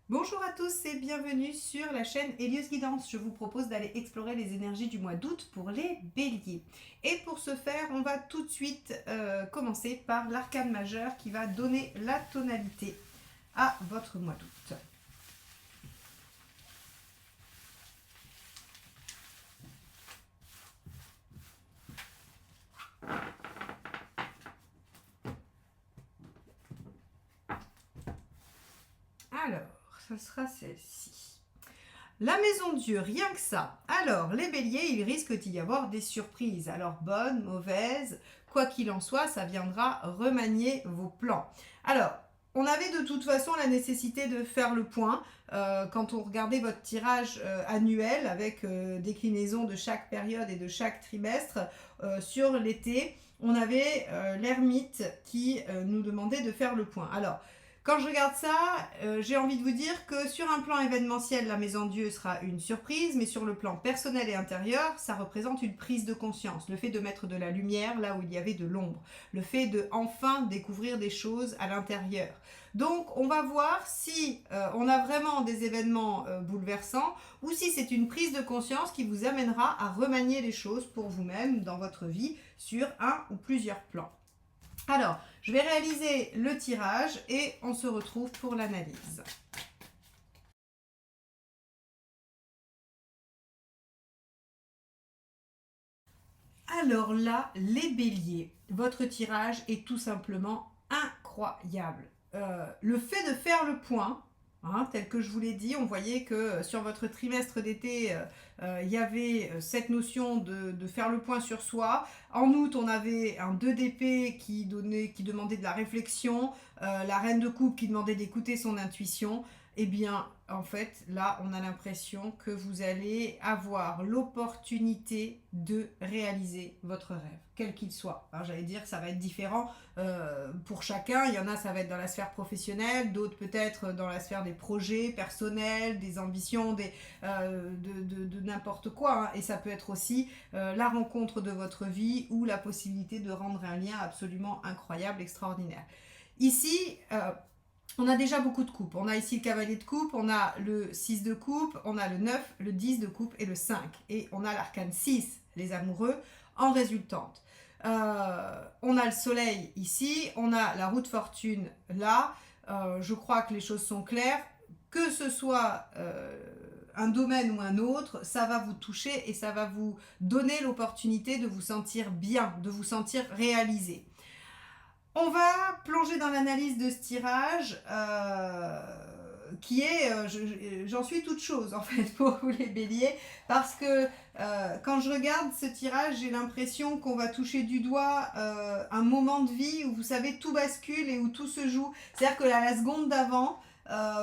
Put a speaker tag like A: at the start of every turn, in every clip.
A: Bonjour à tous et bienvenue sur la chaîne Hélios Guidance. Je vous propose d'aller explorer les énergies du mois d'août pour les béliers. Et pour ce faire, on va tout de suite commencer par l'arcane majeur qui va donner la tonalité à votre mois d'août. Alors, ce sera celle-ci. La maison de Dieu, rien que ça. Alors, les béliers, il risque d'y avoir des surprises. Alors, bonnes, mauvaises, quoi qu'il en soit, ça viendra remanier vos plans. Alors, on avait de toute façon la nécessité de faire le point quand on regardait votre tirage annuel avec déclinaison de chaque période et de chaque trimestre sur l'été. On avait l'ermite qui nous demandait de faire le point. Alors, quand je regarde ça, j'ai envie de vous dire que sur un plan événementiel, la Maison de Dieu sera une surprise, mais sur le plan personnel et intérieur, ça représente une prise de conscience, le fait de mettre de la lumière là où il y avait de l'ombre, le fait de enfin découvrir des choses à l'intérieur. Donc on va voir si on a vraiment des événements bouleversants ou si c'est une prise de conscience qui vous amènera à remanier les choses pour vous-même dans votre vie sur un ou plusieurs plans. Alors, je vais réaliser le tirage et on se retrouve pour l'analyse. Alors là, les béliers, votre tirage est tout simplement incroyable. Le fait de faire le point, tel que je vous l'ai dit, on voyait que sur votre trimestre d'été, il y avait cette notion de faire le point sur soi. En août, on avait un 2 d'épée qui demandait de la réflexion, la reine de coupe qui demandait d'écouter son intuition. Eh bien, en fait, là, on a l'impression que vous allez avoir l'opportunité de réaliser votre rêve, quel qu'il soit. Alors, j'allais dire que ça va être différent pour chacun. Il y en a, ça va être dans la sphère professionnelle, d'autres peut-être dans la sphère des projets personnels, des ambitions, de n'importe quoi. Et ça peut être aussi la rencontre de votre vie ou la possibilité de rendre un lien absolument incroyable, extraordinaire. Ici, on a déjà beaucoup de coupes. On a ici le cavalier de coupe, on a le 6 de coupe, on a le 9, le 10 de coupe et le 5. Et on a l'arcane 6, les amoureux, en résultante. On a le soleil ici, on a la roue de fortune là. Je crois que les choses sont claires. Que ce soit un domaine ou un autre, ça va vous toucher et ça va vous donner l'opportunité de vous sentir bien, de vous sentir réalisé. On va plonger dans l'analyse de ce tirage qui est, j'en suis toute chose en fait pour vous les béliers, parce que quand je regarde ce tirage, j'ai l'impression qu'on va toucher du doigt un moment de vie où vous savez tout bascule et où tout se joue. C'est-à-dire que la seconde d'avant,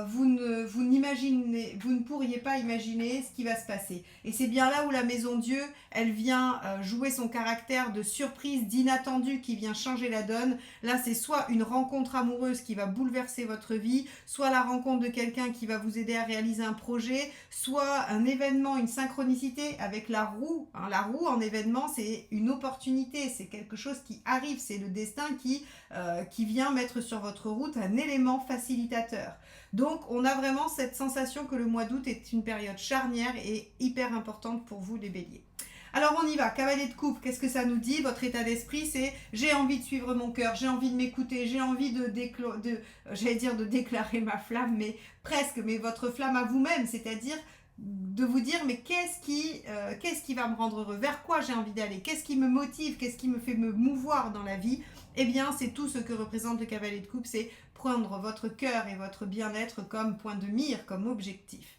A: vous ne pourriez pas imaginer ce qui va se passer. Et c'est bien là où la Maison Dieu, elle vient jouer son caractère de surprise, d'inattendu, qui vient changer la donne. Là, c'est soit une rencontre amoureuse qui va bouleverser votre vie, soit la rencontre de quelqu'un qui va vous aider à réaliser un projet, soit un événement, une synchronicité avec la roue. La roue en événement, c'est une opportunité, c'est quelque chose qui arrive, c'est le destin qui vient mettre sur votre route un élément facilitateur. Donc, on a vraiment cette sensation que le mois d'août est une période charnière et hyper importante pour vous, les béliers. Alors on y va, cavalier de coupe, qu'est-ce que ça nous dit? Votre état d'esprit, c'est j'ai envie de suivre mon cœur, j'ai envie de m'écouter, j'ai envie j'allais dire de déclarer ma flamme, mais presque, mais votre flamme à vous-même, c'est-à-dire de vous dire mais qu'est-ce qui va me rendre heureux, vers quoi j'ai envie d'aller, qu'est-ce qui me motive, qu'est-ce qui me fait me mouvoir dans la vie. Eh bien c'est tout ce que représente le cavalier de coupe, c'est prendre votre cœur et votre bien-être comme point de mire, comme objectif.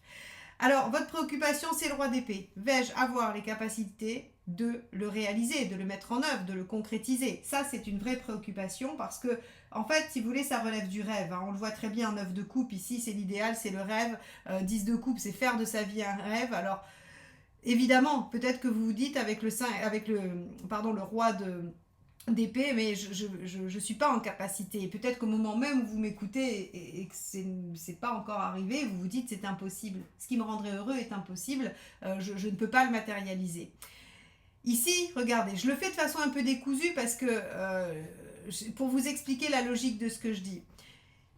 A: Alors, votre préoccupation, c'est le roi d'épée. Vais-je avoir les capacités de le réaliser, de le mettre en œuvre, de le concrétiser? Ça, c'est une vraie préoccupation parce que, en fait, si vous voulez, ça relève du rêve. On le voit très bien, 9 de coupe, ici, c'est l'idéal, c'est le rêve. 10 de coupe, c'est faire de sa vie un rêve. Alors, évidemment, peut-être que vous vous dites avec le roi d'épée, mais je suis pas en capacité. Peut-être qu'au moment même où vous m'écoutez et que c'est pas encore arrivé, vous vous dites c'est impossible. Ce qui me rendrait heureux est impossible. Je ne peux pas le matérialiser. Ici, regardez, je le fais de façon un peu décousue parce que pour vous expliquer la logique de ce que je dis.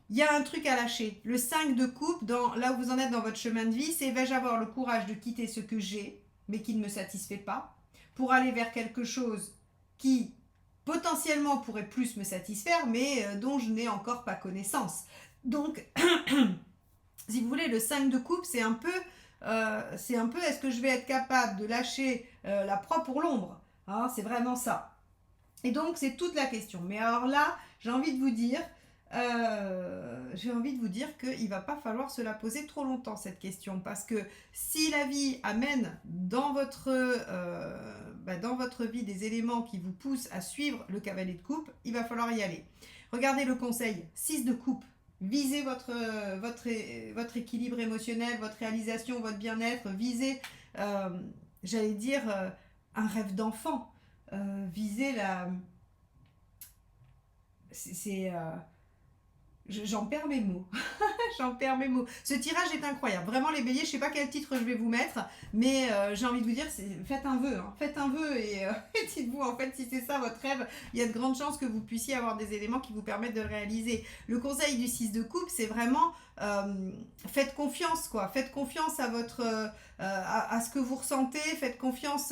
A: il y a un truc à lâcher. Le 5 de coupe, là où vous en êtes dans votre chemin de vie, c'est vais-je avoir le courage de quitter ce que j'ai, mais qui ne me satisfait pas, pour aller vers quelque chose qui potentiellement pourrait plus me satisfaire, mais dont je n'ai encore pas connaissance. Donc, si vous voulez, le 5 de coupe, c'est un peu, est-ce que je vais être capable de lâcher la proie pour l'ombre, hein, c'est vraiment ça. Et donc, c'est toute la question. Mais alors là, j'ai envie de vous dire qu'il ne va pas falloir se la poser trop longtemps, cette question. Parce que si la vie amène dans votre vie des éléments qui vous poussent à suivre le cavalier de coupe, il va falloir y aller. Regardez le conseil, 6 de coupe. Visez votre équilibre émotionnel, votre réalisation, votre bien-être. Visez, j'allais dire, un rêve d'enfant. Visez la... J'en perds mes mots. J'en perds mes mots. Ce tirage est incroyable. Vraiment, les béliers, je ne sais pas quel titre je vais vous mettre, mais j'ai envie de vous dire, faites un vœu. Hein. Faites un vœu et dites-vous, en fait, si c'est ça votre rêve, il y a de grandes chances que vous puissiez avoir des éléments qui vous permettent de le réaliser. Le conseil du 6 de coupe, c'est vraiment faites confiance, quoi. Faites confiance à à ce que vous ressentez. Faites confiance.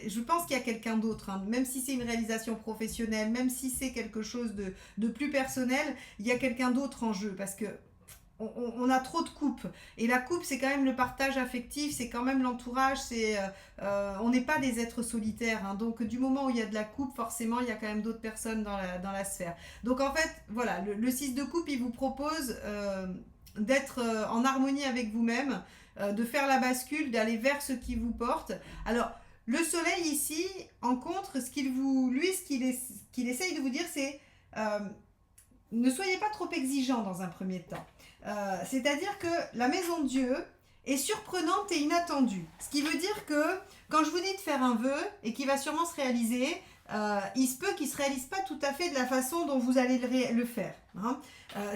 A: Je pense qu'il y a quelqu'un d'autre, hein. Même si c'est une réalisation professionnelle, même si c'est quelque chose de plus personnel, il y a quelqu'un d'autre en jeu parce que on a trop de coupes. Et la coupe, c'est quand même le partage affectif, c'est quand même l'entourage, on n'est pas des êtres solitaires. Hein. Donc, du moment où il y a de la coupe, forcément, il y a quand même d'autres personnes dans la sphère. Donc, en fait, voilà, le 6 de coupe, il vous propose d'être en harmonie avec vous-même, de faire la bascule, d'aller vers ce qui vous porte. Alors, le soleil ici, en contre, ce qu'il essaye de vous dire, c'est ne soyez pas trop exigeant dans un premier temps. C'est-à-dire que la maison de Dieu est surprenante et inattendue. Ce qui veut dire que quand je vous dis de faire un vœu et qui va sûrement se réaliser, il se peut qu'il ne se réalise pas tout à fait de la façon dont vous allez le faire. Hein.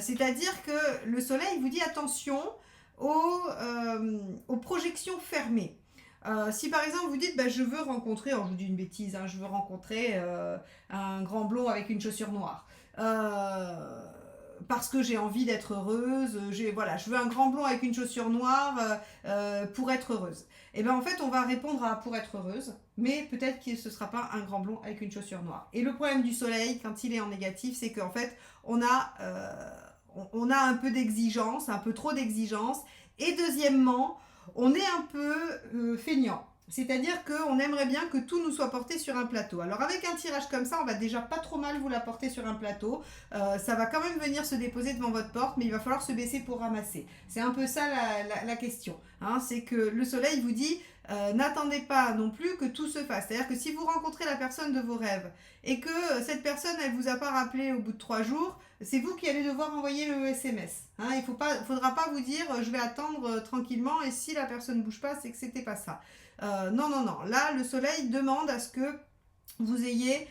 A: C'est-à-dire que le soleil vous dit attention aux projections fermées. Si par exemple vous dites je veux rencontrer, alors je vous dis une bêtise, hein, je veux rencontrer un grand blond avec une chaussure noire. Parce que j'ai envie d'être heureuse, je veux un grand blond avec une chaussure noire pour être heureuse. Et bien en fait on va répondre à pour être heureuse, mais peut-être que ce ne sera pas un grand blond avec une chaussure noire. Et le problème du soleil quand il est en négatif, c'est qu'en fait on a un peu d'exigence, un peu trop d'exigence, et deuxièmement on est un peu feignant. C'est-à-dire qu'on aimerait bien que tout nous soit porté sur un plateau. Alors avec un tirage comme ça, on va déjà pas trop mal vous la porter sur un plateau. Ça va quand même venir se déposer devant votre porte, mais il va falloir se baisser pour ramasser. C'est un peu ça la question. Hein, c'est que le soleil vous dit, n'attendez pas non plus que tout se fasse. C'est-à-dire que si vous rencontrez la personne de vos rêves et que cette personne, elle vous a pas rappelé au bout de 3 jours, c'est vous qui allez devoir envoyer le SMS. Hein, il faudra pas vous dire, je vais attendre tranquillement et si la personne ne bouge pas, c'est que c'était pas ça. Non. Là, le soleil demande à ce que vous ayez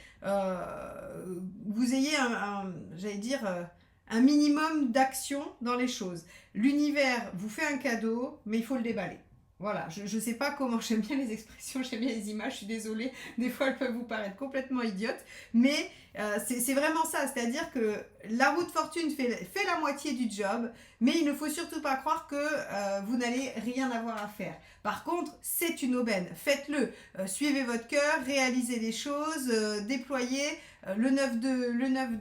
A: un minimum d'action dans les choses. L'univers vous fait un cadeau, mais il faut le déballer. Voilà, je ne sais pas comment, j'aime bien les expressions, j'aime bien les images, je suis désolée, des fois elles peuvent vous paraître complètement idiotes, mais c'est vraiment ça, c'est-à-dire que la roue de fortune fait la moitié du job, mais il ne faut surtout pas croire que vous n'allez rien avoir à faire. Par contre, c'est une aubaine, faites-le, suivez votre cœur, réalisez les choses, déployez. Le 9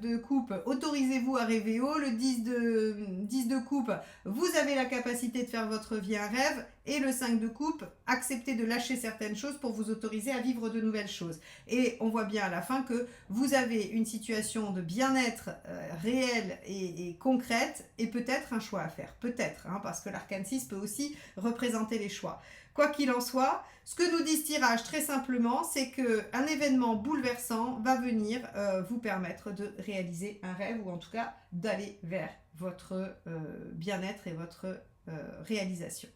A: de coupe, autorisez-vous à rêver haut. Le 10 de coupe, vous avez la capacité de faire votre vie un rêve. Et le 5 de coupe, acceptez de lâcher certaines choses pour vous autoriser à vivre de nouvelles choses. Et on voit bien à la fin que vous avez une situation de bien-être réelle et concrète et peut-être un choix à faire. Peut-être, hein, parce que l'arcane 6 peut aussi représenter les choix. Quoi qu'il en soit, ce que nous dit ce tirage très simplement, c'est qu'un événement bouleversant va venir vous permettre de réaliser un rêve ou en tout cas d'aller vers votre bien-être et votre réalisation.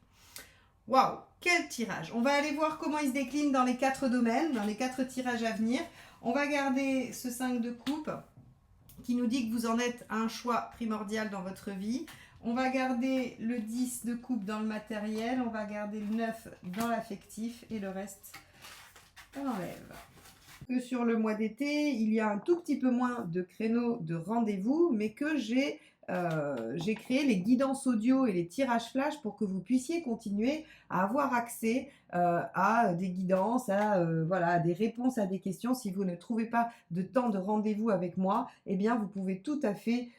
A: Waouh, quel tirage! On va aller voir comment il se décline dans les 4 domaines, dans les 4 tirages à venir. On va garder ce 5 de coupe qui nous dit que vous en êtes à un choix primordial dans votre vie. On va garder le 10 de coupe dans le matériel, on va garder le 9 dans l'affectif et le reste, on enlève. Que sur le mois d'été, il y a un tout petit peu moins de créneaux de rendez-vous, mais que j'ai j'ai créé les guidances audio et les tirages flash pour que vous puissiez continuer à avoir accès à des guidances, voilà, à des réponses à des questions. Si vous ne trouvez pas de temps de rendez-vous avec moi, eh bien, vous pouvez tout à fait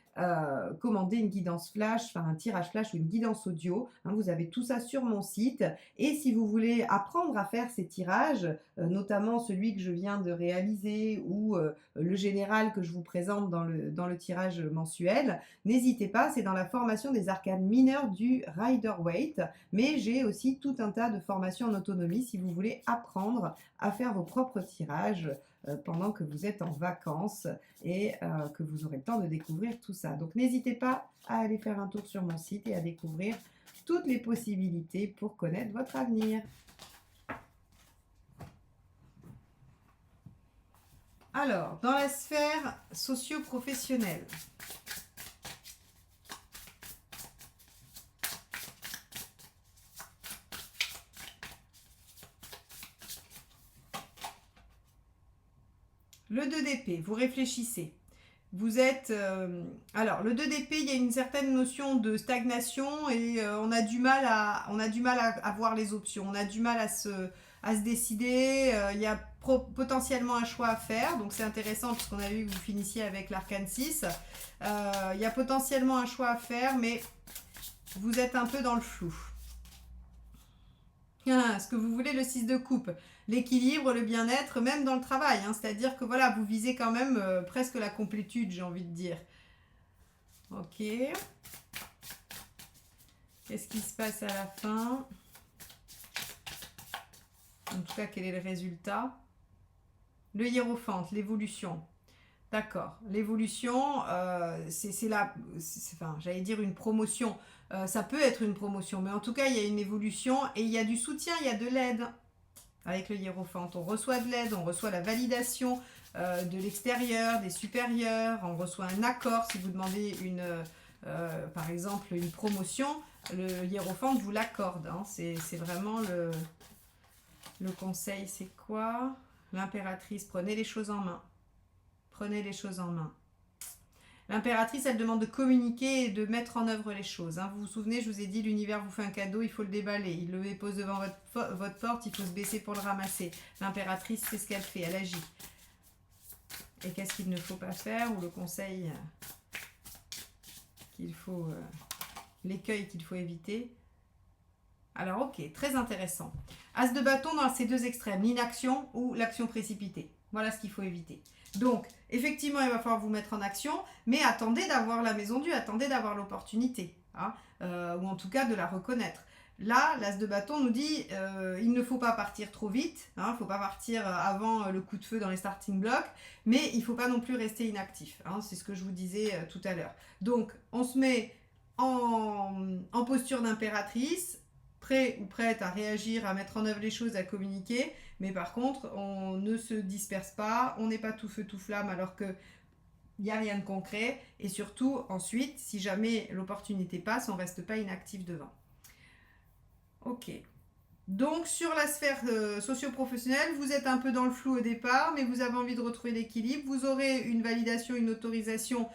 A: commander une guidance flash, enfin un tirage flash ou une guidance audio. Hein, vous avez tout ça sur mon site. Et si vous voulez apprendre à faire ces tirages, notamment celui que je viens de réaliser ou le général que je vous présente dans le tirage mensuel, n'hésitez pas, c'est dans la formation des arcanes mineures du Rider-Waite, mais j'ai aussi tout un tas de formations en autonomie si vous voulez apprendre à faire vos propres tirages pendant que vous êtes en vacances et que vous aurez le temps de découvrir tout ça. Donc n'hésitez pas à aller faire un tour sur mon site et à découvrir toutes les possibilités pour connaître votre avenir. Alors, dans la sphère socio-professionnelle, le 2 d'épée, vous réfléchissez. Vous êtes... alors, le 2 d'épée, il y a une certaine notion de stagnation et on a du mal à voir les options. On a du mal à se décider. Il y a potentiellement un choix à faire. Donc, c'est intéressant parce qu'on a vu que vous finissiez avec l'arcane 6. Il y a potentiellement un choix à faire, mais vous êtes un peu dans le flou. Ce que vous voulez, le 6 de coupe, l'équilibre, le bien-être, même dans le travail, hein, c'est-à-dire que voilà, vous visez quand même presque la complétude, j'ai envie de dire. Ok. Qu'est-ce qui se passe à la fin? En tout cas, quel est le résultat? Le hiérophante, l'évolution. D'accord. L'évolution, c'est là, enfin, j'allais dire une promotion. Ça peut être une promotion, mais en tout cas, il y a une évolution et il y a du soutien, il y a de l'aide. Avec le hiérophante, on reçoit de l'aide, on reçoit la validation de l'extérieur, des supérieurs, on reçoit un accord. Si vous demandez par exemple une promotion, le hiérophante vous l'accorde. Hein. C'est vraiment le conseil. C'est quoi? L'impératrice, prenez les choses en main. Prenez les choses en main. L'impératrice, elle demande de communiquer et de mettre en œuvre les choses. Hein. Vous vous souvenez, je vous ai dit, l'univers vous fait un cadeau, il faut le déballer. Il le dépose devant votre porte, il faut se baisser pour le ramasser. L'impératrice, c'est ce qu'elle fait, elle agit. Et qu'est-ce qu'il ne faut pas faire, ou le conseil qu'il faut, l'écueil qu'il faut éviter. Alors ok, très intéressant. As de bâton dans ces deux extrêmes, l'inaction ou l'action précipitée. Voilà ce qu'il faut éviter. Donc, effectivement, il va falloir vous mettre en action, mais attendez d'avoir la maison due, attendez d'avoir l'opportunité, hein, ou en tout cas de la reconnaître. Là, l'as de bâton nous dit il ne faut pas partir trop vite, il ne faut pas partir avant le coup de feu dans les starting blocks, mais il ne faut pas non plus rester inactif. Hein, c'est ce que je vous disais tout à l'heure. Donc, on se met en posture d'impératrice, prêt ou prête à réagir, à mettre en œuvre les choses, à communiquer, mais par contre, on ne se disperse pas, on n'est pas tout feu tout flamme alors que il n'y a rien de concret, et surtout, ensuite, si jamais l'opportunité passe, on ne reste pas inactif devant. Ok. Donc, sur la sphère socio-professionnelle, vous êtes un peu dans le flou au départ, mais vous avez envie de retrouver l'équilibre. Vous aurez une validation, une autorisation,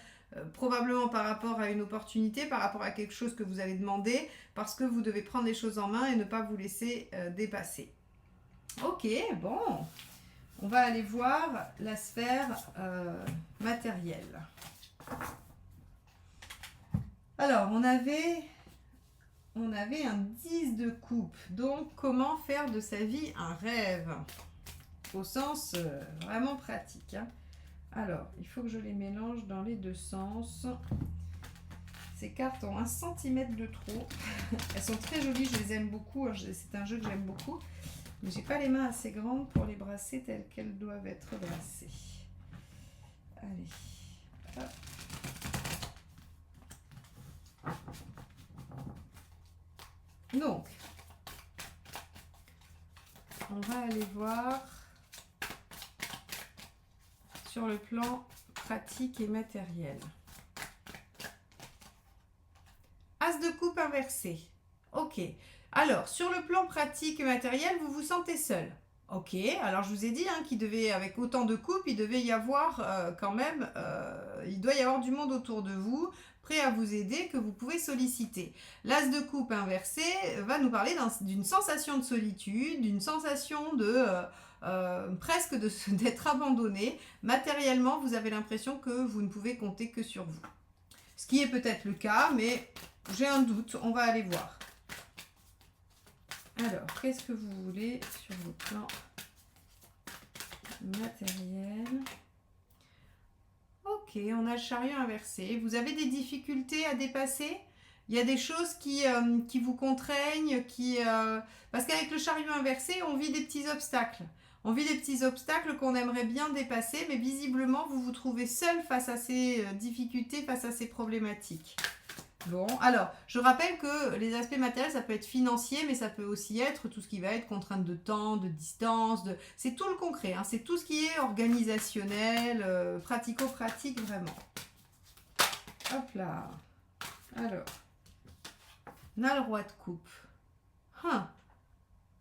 A: probablement par rapport à une opportunité, par rapport à quelque chose que vous avez demandé, parce que vous devez prendre les choses en main et ne pas vous laisser dépasser. Ok, bon. On va aller voir la sphère matérielle. Alors, on avait un 10 de coupe. Donc, comment faire de sa vie un rêve? Au sens vraiment pratique. Hein. Alors, il faut que je les mélange dans les deux sens. Ces cartes ont 1 cm de trop. Elles sont très jolies, je les aime beaucoup. C'est un jeu que j'aime beaucoup. Mais j'ai pas les mains assez grandes pour les brasser telles qu'elles doivent être brassées. Allez. Hop. Donc, on va aller voir sur le plan pratique et matériel. As de coupe inversé. Ok. Alors, sur le plan pratique et matériel, vous vous sentez seul. Ok, alors je vous ai dit qu'il devait, avec autant de coupes, il devait y avoir quand même, il doit y avoir du monde autour de vous, prêt à vous aider, que vous pouvez solliciter. L'as de coupe inversé va nous parler d'une sensation de solitude, d'une sensation de presque d'être abandonné. Matériellement, vous avez l'impression que vous ne pouvez compter que sur vous. Ce qui est peut-être le cas, mais j'ai un doute, on va aller voir. Alors, qu'est-ce que vous voulez sur le plan matériel? Ok, on a le chariot inversé. Vous avez des difficultés à dépasser? Il y a des choses qui vous contraignent, parce qu'avec le chariot inversé, on vit des petits obstacles. On vit des petits obstacles qu'on aimerait bien dépasser, mais visiblement, vous vous trouvez seul face à ces difficultés, face à ces problématiques. Bon, alors, je rappelle que les aspects matériels, ça peut être financier, mais ça peut aussi être tout ce qui va être contrainte de temps, de distance, c'est tout le concret, c'est tout ce qui est organisationnel, pratico-pratique, vraiment. Hop là. Alors, on a le roi de coupe.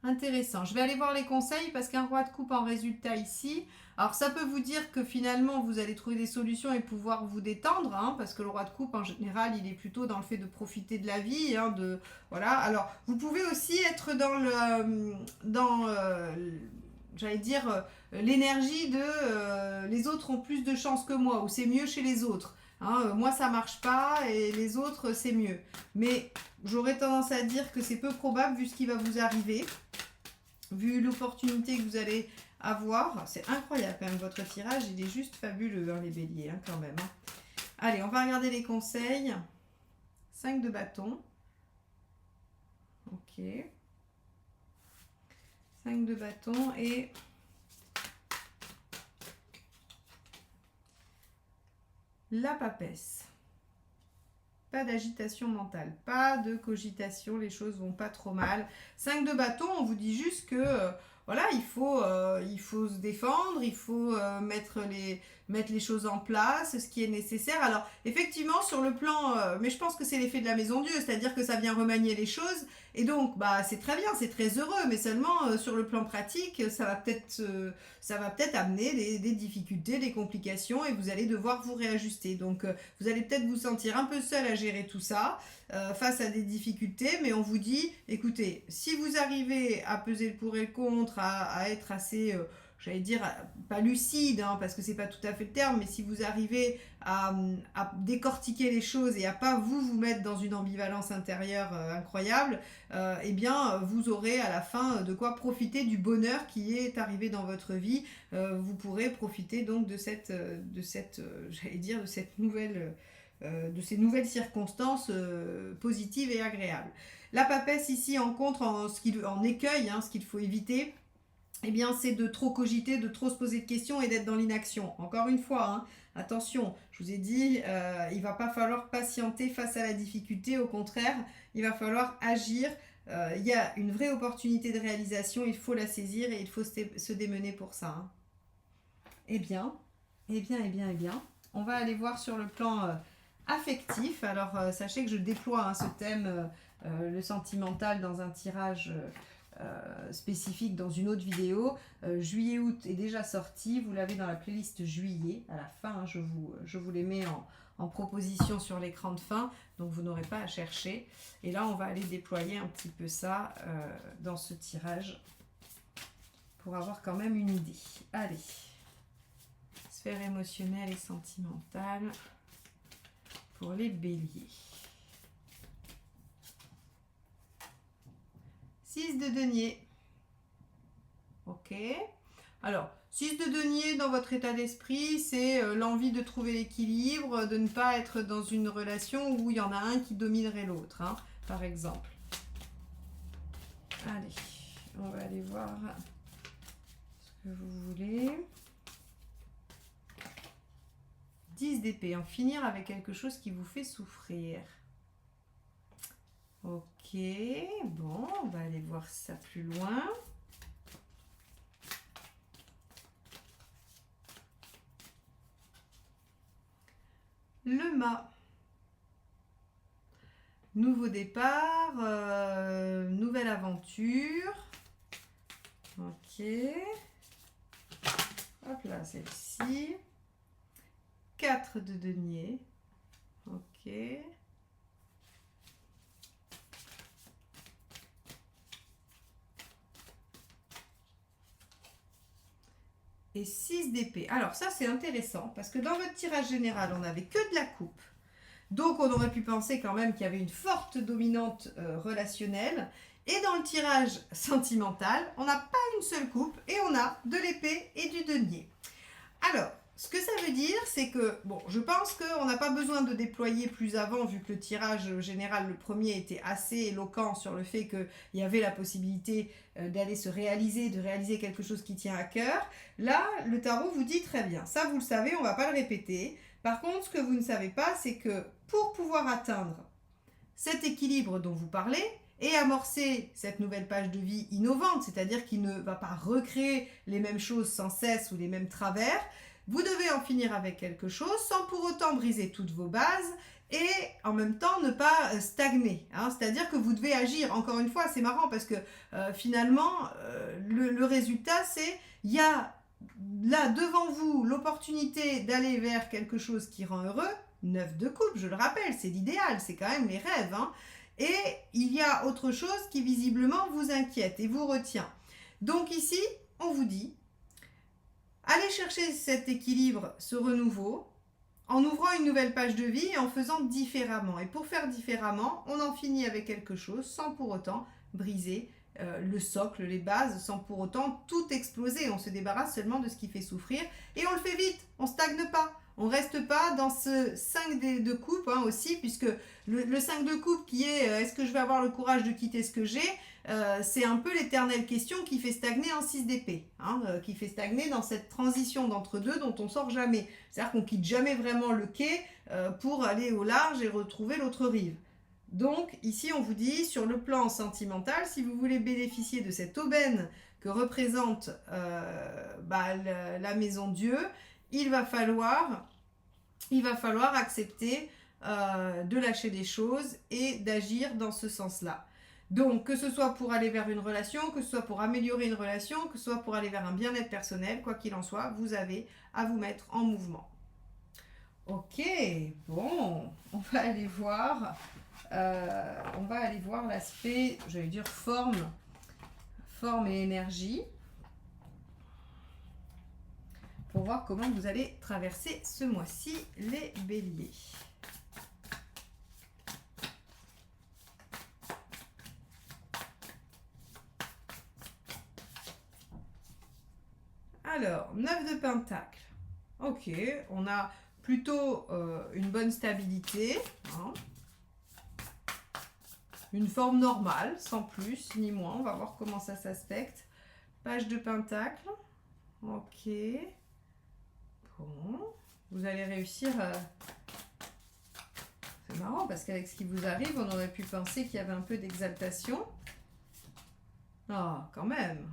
A: Intéressant. Je vais aller voir les conseils parce qu'un roi de coupe en résultat ici. Alors ça peut vous dire que finalement vous allez trouver des solutions et pouvoir vous détendre, parce que le roi de coupe en général il est plutôt dans le fait de profiter de la vie, voilà. Alors vous pouvez aussi être j'allais dire l'énergie de les autres ont plus de chance que moi ou c'est mieux chez les autres. Moi ça marche pas et les autres c'est mieux. Mais j'aurais tendance à dire que c'est peu probable vu ce qui va vous arriver, vu l'opportunité que vous allez avoir. C'est incroyable quand même, votre tirage, il est juste fabuleux, les béliers, quand même. Allez, on va regarder les conseils. 5 de bâton. Ok. 5 de bâton et... la papesse. Pas d'agitation mentale, pas de cogitation, les choses vont pas trop mal. 5 de bâton, on vous dit juste que voilà, il faut se défendre, il faut mettre les choses en place, ce qui est nécessaire. Alors, effectivement, sur le plan, mais je pense que c'est l'effet de la maison Dieu, c'est-à-dire que ça vient remanier les choses, et donc, c'est très bien, c'est très heureux, mais seulement sur le plan pratique, ça va peut-être amener des difficultés, des complications, et vous allez devoir vous réajuster. Donc, vous allez peut-être vous sentir un peu seul à gérer tout ça, face à des difficultés, mais on vous dit, écoutez, si vous arrivez à peser le pour et le contre, à être assez, j'allais dire, pas lucide, parce que c'est pas tout à fait le terme, mais si vous arrivez à décortiquer les choses et à pas vous mettre dans une ambivalence intérieure incroyable, eh bien, vous aurez à la fin de quoi profiter du bonheur qui est arrivé dans votre vie. Vous pourrez profiter donc de cette nouvelle... de ces nouvelles circonstances positives et agréables. La papesse ici en contre, en écueil, ce qu'il faut éviter, eh bien, c'est de trop cogiter, de trop se poser de questions et d'être dans l'inaction. Encore une fois, attention, je vous ai dit, il ne va pas falloir patienter face à la difficulté, au contraire, il va falloir agir. Il y a une vraie opportunité de réalisation, il faut la saisir et il faut se démener pour ça. Eh bien, on va aller voir sur le plan affectif. Alors, sachez que je déploie ce thème, le sentimental, dans un tirage spécifique dans une autre vidéo. Juillet-août est déjà sorti, vous l'avez dans la playlist juillet. À la fin, je vous les mets en proposition sur l'écran de fin, donc vous n'aurez pas à chercher. Et là, on va aller déployer un petit peu ça dans ce tirage pour avoir quand même une idée. Allez, sphère émotionnelle et sentimentale pour les béliers. 6 de denier. Ok. Alors, 6 de denier dans votre état d'esprit, c'est l'envie de trouver l'équilibre, de ne pas être dans une relation où il y en a un qui dominerait l'autre, par exemple. Allez, on va aller voir ce que vous voulez. 10 d'épée, en finir avec quelque chose qui vous fait souffrir. Ok, bon, on va aller voir ça plus loin. Le mât. Nouveau départ, nouvelle aventure. Ok. Hop là, celle-ci. 4 de denier. Ok. Et 6 d'épée. Alors ça c'est intéressant parce que dans votre tirage général on n'avait que de la coupe. Donc on aurait pu penser quand même qu'il y avait une forte dominante relationnelle. Et dans le tirage sentimental, on n'a pas une seule coupe et on a de l'épée et du denier. Alors, ce que ça veut dire, c'est que, bon, je pense qu'on n'a pas besoin de déployer plus avant, vu que le tirage général, le premier, était assez éloquent sur le fait qu'il y avait la possibilité d'aller se réaliser, de réaliser quelque chose qui tient à cœur. Là, le tarot vous dit très bien. Ça, vous le savez, on ne va pas le répéter. Par contre, ce que vous ne savez pas, c'est que pour pouvoir atteindre cet équilibre dont vous parlez, et amorcer cette nouvelle page de vie innovante, c'est-à-dire qu'il ne va pas recréer les mêmes choses sans cesse ou les mêmes travers, vous devez en finir avec quelque chose sans pour autant briser toutes vos bases et en même temps ne pas stagner. Hein. C'est-à-dire que vous devez agir. Encore une fois, c'est marrant parce que finalement, le résultat, c'est il y a là devant vous l'opportunité d'aller vers quelque chose qui rend heureux. 9 de coupe, je le rappelle, c'est l'idéal, c'est quand même les rêves. Hein. Et il y a autre chose qui visiblement vous inquiète et vous retient. Donc ici, on vous dit, allez chercher cet équilibre, ce renouveau, en ouvrant une nouvelle page de vie et en faisant différemment. Et pour faire différemment, on en finit avec quelque chose sans pour autant briser le socle, les bases, sans pour autant tout exploser. On se débarrasse seulement de ce qui fait souffrir et on le fait vite, on ne stagne pas. On ne reste pas dans ce 5 de coupe hein, aussi, puisque le 5 de coupe qui est est-ce que je vais avoir le courage de quitter ce que j'ai, c'est un peu l'éternelle question qui fait stagner en 6 d'épée, hein, qui fait stagner dans cette transition d'entre-deux dont on ne sort jamais. C'est-à-dire qu'on ne quitte jamais vraiment le quai pour aller au large et retrouver l'autre rive. Donc ici on vous dit, sur le plan sentimental, si vous voulez bénéficier de cette aubaine que représente la maison Dieu, il va falloir accepter de lâcher des choses et d'agir dans ce sens-là. Donc, que ce soit pour aller vers une relation, que ce soit pour améliorer une relation, que ce soit pour aller vers un bien-être personnel, quoi qu'il en soit, vous avez à vous mettre en mouvement. Ok, bon, on va aller voir l'aspect, j'allais dire forme et énergie. Pour voir comment vous allez traverser ce mois-ci les béliers. Alors, 9 de pentacle. Ok, on a plutôt une bonne stabilité. Hein. Une forme normale, sans plus ni moins. On va voir comment ça s'aspecte. Page de pentacle. Ok. Bon, vous allez réussir. C'est marrant parce qu'avec ce qui vous arrive, on aurait pu penser qu'il y avait un peu d'exaltation. Ah, quand même.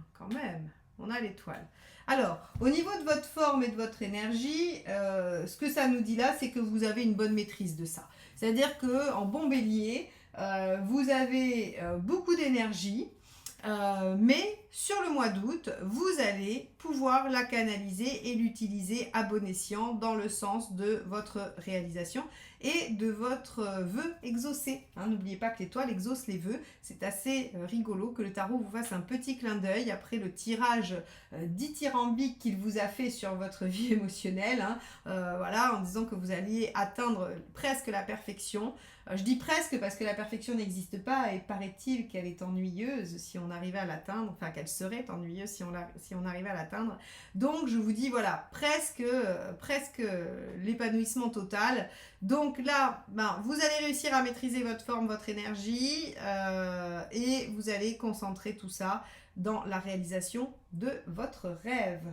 A: On a l'étoile. Alors, au niveau de votre forme et de votre énergie, ce que ça nous dit là, c'est que vous avez une bonne maîtrise de ça. C'est-à-dire qu'en bon bélier, vous avez beaucoup d'énergie. Mais sur le mois d'août, vous allez pouvoir la canaliser et l'utiliser à bon escient dans le sens de votre réalisation et de votre vœu exaucé. Hein, n'oubliez pas que l'étoile exauce les vœux. C'est assez rigolo que le tarot vous fasse un petit clin d'œil après le tirage dithyrambique qu'il vous a fait sur votre vie émotionnelle. Hein, voilà, en disant que vous alliez atteindre presque la perfection. Je dis presque parce que la perfection n'existe pas et paraît-il qu'elle est ennuyeuse si on arrivait à l'atteindre, enfin qu'elle serait ennuyeuse si on arrivait à l'atteindre. Donc je vous dis voilà, presque l'épanouissement total. Donc là, vous allez réussir à maîtriser votre forme, votre énergie et vous allez concentrer tout ça dans la réalisation de votre rêve.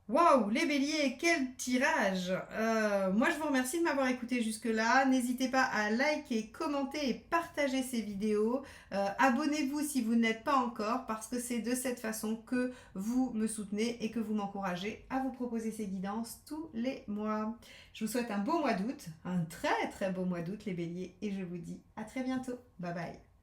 A: Waouh, les béliers, quel tirage! Moi, je vous remercie de m'avoir écouté jusque-là. N'hésitez pas à liker, commenter et partager ces vidéos. Abonnez-vous si vous n'êtes pas encore, parce que c'est de cette façon que vous me soutenez et que vous m'encouragez à vous proposer ces guidances tous les mois. Je vous souhaite un beau mois d'août, un très très beau mois d'août, les béliers, et je vous dis à très bientôt. Bye bye!